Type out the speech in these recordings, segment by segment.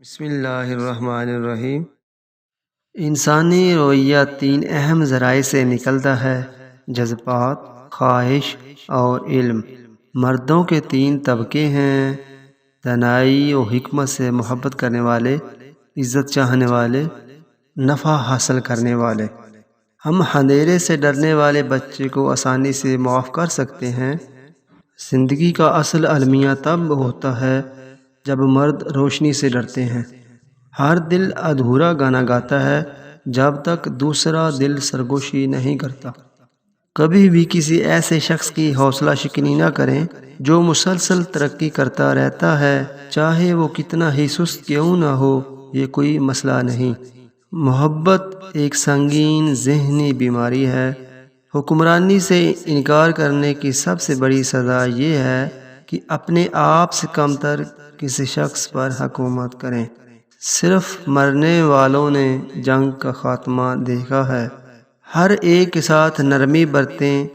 بسم اللہ الرحمن الرحیم۔ انسانی رویہ تین اہم ذرائع سے نکلتا ہے: جذبات، خواہش اور علم۔ مردوں کے تین طبقے ہیں: دانائی و حکمت سے محبت کرنے والے، عزت چاہنے والے، نفع حاصل کرنے والے۔ ہم اندھیرے سے ڈرنے والے بچے کو آسانی سے معاف کر سکتے ہیں۔ زندگی کا اصل المیہ تب ہوتا ہے جب مرد روشنی سے ڈرتے ہیں۔ ہر دل ادھورا گانا گاتا ہے جب تک دوسرا دل سرگوشی نہیں کرتا۔ کبھی بھی کسی ایسے شخص کی حوصلہ شکنی نہ کریں جو مسلسل ترقی کرتا رہتا ہے، چاہے وہ کتنا ہی سست کیوں نہ ہو، یہ کوئی مسئلہ نہیں۔ محبت ایک سنگین ذہنی بیماری ہے۔ حکمرانی سے انکار کرنے کی سب سے بڑی سزا یہ ہے کہ اپنے آپ سے کمتر کسی شخص پر حکومت کریں۔ صرف مرنے والوں نے جنگ کا خاتمہ دیکھا ہے۔ ہر ایک کے ساتھ نرمی برتیں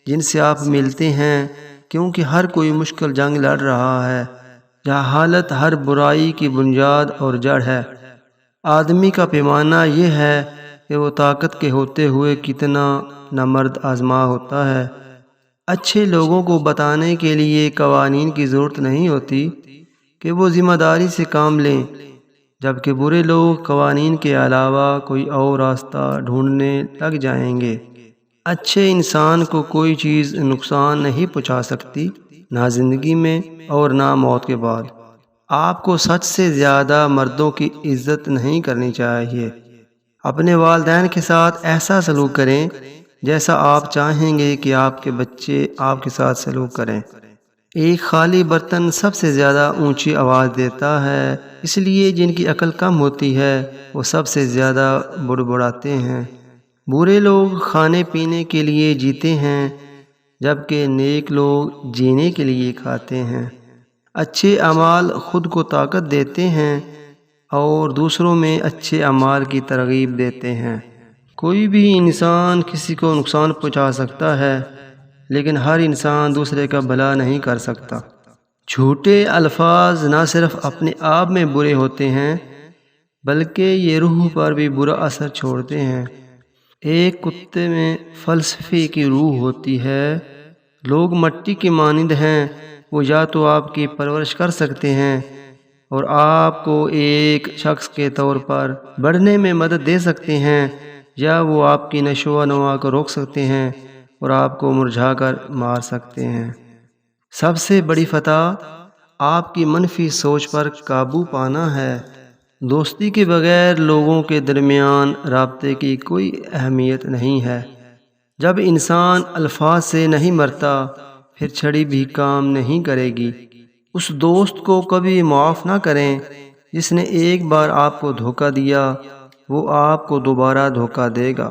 جن سے آپ ملتے ہیں، کیونکہ ہر کوئی مشکل جنگ لڑ رہا ہے۔ جہالت ہر برائی کی بنیاد اور جڑ ہے۔ آدمی کا پیمانہ یہ ہے کہ وہ طاقت کے ہوتے ہوئے کتنا نامرد آزما ہوتا ہے۔ اچھے لوگوں کو بتانے کے لیے قوانین کی ضرورت نہیں ہوتی کہ وہ ذمہ داری سے کام لیں، جبکہ برے لوگ قوانین کے علاوہ کوئی اور راستہ ڈھونڈنے لگ جائیں گے۔ اچھے انسان کو کوئی چیز نقصان نہیں پہنچا سکتی، نہ زندگی میں اور نہ موت کے بعد۔ آپ کو سچ سے زیادہ مردوں کی عزت نہیں کرنی چاہیے۔ اپنے والدین کے ساتھ ایسا سلوک کریں جیسا آپ چاہیں گے کہ آپ کے بچے آپ کے ساتھ سلوک کریں۔ ایک خالی برتن سب سے زیادہ اونچی آواز دیتا ہے، اس لیے جن کی عقل کم ہوتی ہے وہ سب سے زیادہ بڑبڑاتے ہیں۔ برے لوگ کھانے پینے کے لیے جیتے ہیں، جبکہ نیک لوگ جینے کے لیے کھاتے ہیں۔ اچھے اعمال خود کو طاقت دیتے ہیں اور دوسروں میں اچھے اعمال کی ترغیب دیتے ہیں۔ کوئی بھی انسان کسی کو نقصان پہنچا سکتا ہے، لیکن ہر انسان دوسرے کا بھلا نہیں کر سکتا۔ جھوٹے الفاظ نہ صرف اپنے آپ میں برے ہوتے ہیں بلکہ یہ روح پر بھی برا اثر چھوڑتے ہیں۔ ایک کتے میں فلسفے کی روح ہوتی ہے۔ لوگ مٹی کے مانند ہیں، وہ یا تو آپ کی پرورش کر سکتے ہیں اور آپ کو ایک شخص کے طور پر بڑھنے میں مدد دے سکتے ہیں، یا وہ آپ کی نشو و نما کو روک سکتے ہیں اور آپ کو مرجھا کر مار سکتے ہیں۔ سب سے بڑی فتح آپ کی منفی سوچ پر قابو پانا ہے۔ دوستی کے بغیر لوگوں کے درمیان رابطے کی کوئی اہمیت نہیں ہے۔ جب انسان الفاظ سے نہیں مرتا، پھر چھڑی بھی کام نہیں کرے گی۔ اس دوست کو کبھی معاف نہ کریں جس نے ایک بار آپ کو دھوکہ دیا، وہ آپ کو دوبارہ دھوکہ دے گا۔